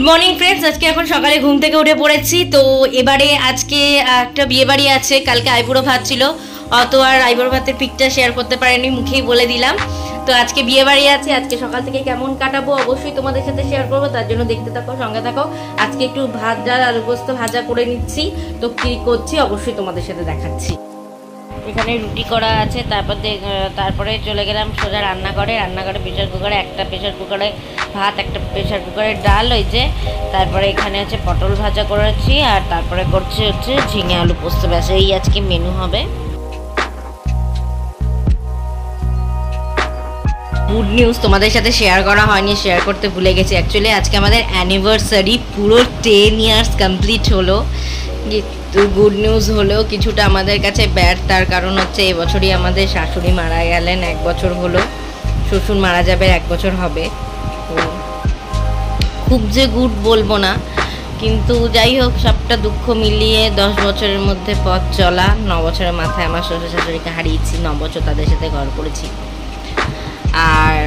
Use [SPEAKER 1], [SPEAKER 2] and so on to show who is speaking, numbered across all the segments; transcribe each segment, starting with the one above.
[SPEAKER 1] Morning friends, আজকে এখন সকালে ঘুম থেকে উঠে পড়েছি। তো এবারে আজকে একটা বিয়ে বাড়ি আছে, কালকে আইবুড়ো ভাত ছিল, অত আর আইবুড়ো ভাতের পিকটা শেয়ার করতে পারিনি, মুখেই বলে দিলাম। তো আজকে বিয়ে বাড়ি আছে, আজকে সকাল থেকে কেমন কাটাবো অবশ্যই তোমাদের সাথে শেয়ার করবো, তার জন্য দেখতে থাকো, সঙ্গে থাকো। আজকে একটু ভাত ডাল আলু পোস্ত ভাজা করে নিচ্ছি, তো কি করছি অবশ্যই তোমাদের সাথে দেখাচ্ছি। এখানে রুটি করা আছে, তারপরে চলে গেলাম সোজা রান্নাঘরে। প্রেশার কুকারে, একটা প্রেশার কুকারে ভাত, একটা প্রেশার কুকারে ডাল হয়েছে। তারপরে এখানে হচ্ছে পটল ভাজা করেছি, আর তারপরে করছি হচ্ছে ঝিঙে আলু পোস্ত। ব্যাস এই আজকে মেনু হবে। গুড নিউজ তোমাদের সাথে শেয়ার করা হয়নি, শেয়ার করতে ভুলে গেছি। অ্যাকচুয়ালি আজকে আমাদের অ্যানিভার্সারি, পুরো 10 ইয়ার্স কমপ্লিট হলো। তো গুড নিউজ হলেও কিছুটা আমাদের কাছে ব্যাড, তার কারণ হচ্ছে এবছরই আমাদের শাশুড়ি মারা গেলেন। 1 বছর হলো, শ্বশুর মারা যাবে 1 বছর হবে। তো খুব যে গুড বলবো না, কিন্তু যাই হোক, সবটা দুঃখ মিলিয়ে 10 বছরের মধ্যে পথ চলা। 9 বছরের মাথায় আমার শ্বশুর শাশুড়িকে হারিয়েছি, 9 বছর তাদের সাথে ঘর করেছি। আর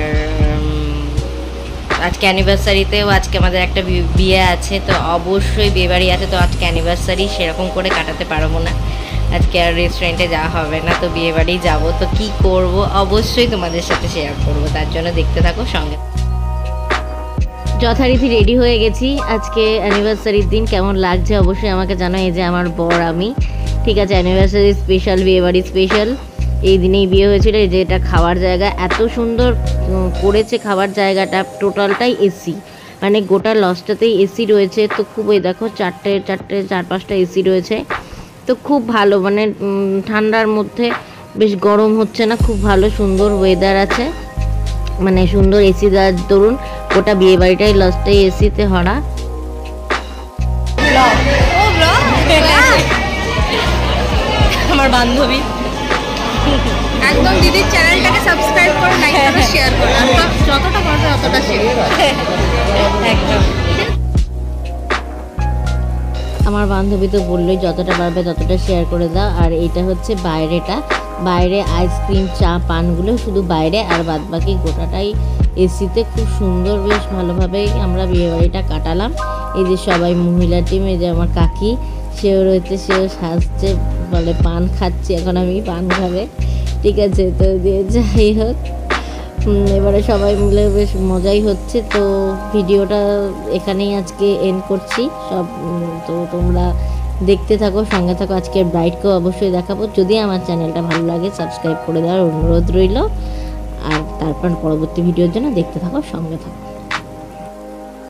[SPEAKER 1] আজকে অ্যানিভার্সারিতেও আজকে আমাদের একটা বিয়ে আছে, তো অবশ্যই বিয়েবাড়ি আছে, তো আজকে অ্যানিভার্সারি সেরকম করে কাটাতে পারবো না। আজকে আর রেস্টুরেন্টে যাওয়া হবে না, তো বিয়েবাড়ি যাবো। তো কি করব অবশ্যই তোমাদের সাথে শেয়ার করব, তার জন্য দেখতে থাকো সঙ্গে। যথারীতি রেডি হয়ে গেছি, আজকে অ্যানিভার্সারির দিন। কেমন লাগছে অবশ্যই আমাকে জানো। এই যে আমার বর, আমি, ঠিক আছে। অ্যানিভার্সারি স্পেশাল, বিয়েবাড়ি স্পেশাল। এই দিনেই বিয়ে হয়েছিল। এই যে এটা খাওয়ার জায়গা, এত সুন্দর করেছে খাবার জায়গাটা, টোটালটাই এসি, মানে গোটা লজটাতেই এসি রয়েছে। তো খুব, ওই দেখো 4-5টা এসি রয়েছে, তো খুব ভালো, মানে ঠান্ডার মধ্যে বেশ গরম হচ্ছে না, খুব ভালো সুন্দর ওয়েদার আছে, মানে সুন্দর এসি দেওয়ার দরুন গোটা বিয়ে বাড়িটাই লজটাই এসিতে ভরা। আমার বান্ধবী
[SPEAKER 2] একদম দিদির চ্যানেলটাকে সাবস্ক্রাইব করো, লাইক করো, শেয়ার করো, যতটা পারবে ততটা শেয়ার।
[SPEAKER 1] একদম আমার বান্ধবী তো বললোই যতটা পারবে ততটা শেয়ার করে দাও। আর এটা হচ্ছে বাইরে আইসক্রিম, চা, পানগুলো শুধু বাইরে, আর বাদ বাকি গোটাটাই এসিতে। খুব সুন্দর, বেশ ভালোভাবেই আমরা বিয়েবাড়িটা কাটালাম। এই যে সবাই মহিলা টিম, এই যে আমার কাকি, সেও রয়েছে, সেও সাজছে, বলে পান খাচ্ছি, এখন আমি পান খাবে, ঠিক আছে। তো দিয়ে যাই হোক, এবারে সবাই মিলে বেশ মজাই হচ্ছে। তো ভিডিওটা এখানেই আজকে এন্ড করছি সব। তো তোমরা দেখতে থাকো, সঙ্গে থাকো। আজকের ব্রাইডকেও অবশ্যই দেখাবো। যদি আমার চ্যানেলটা ভালো লাগে সাবস্ক্রাইব করে দেওয়ার অনুরোধ রইল। আর তারপর পরবর্তী ভিডিওর জন্য দেখতে থাকো, সঙ্গে থাকো।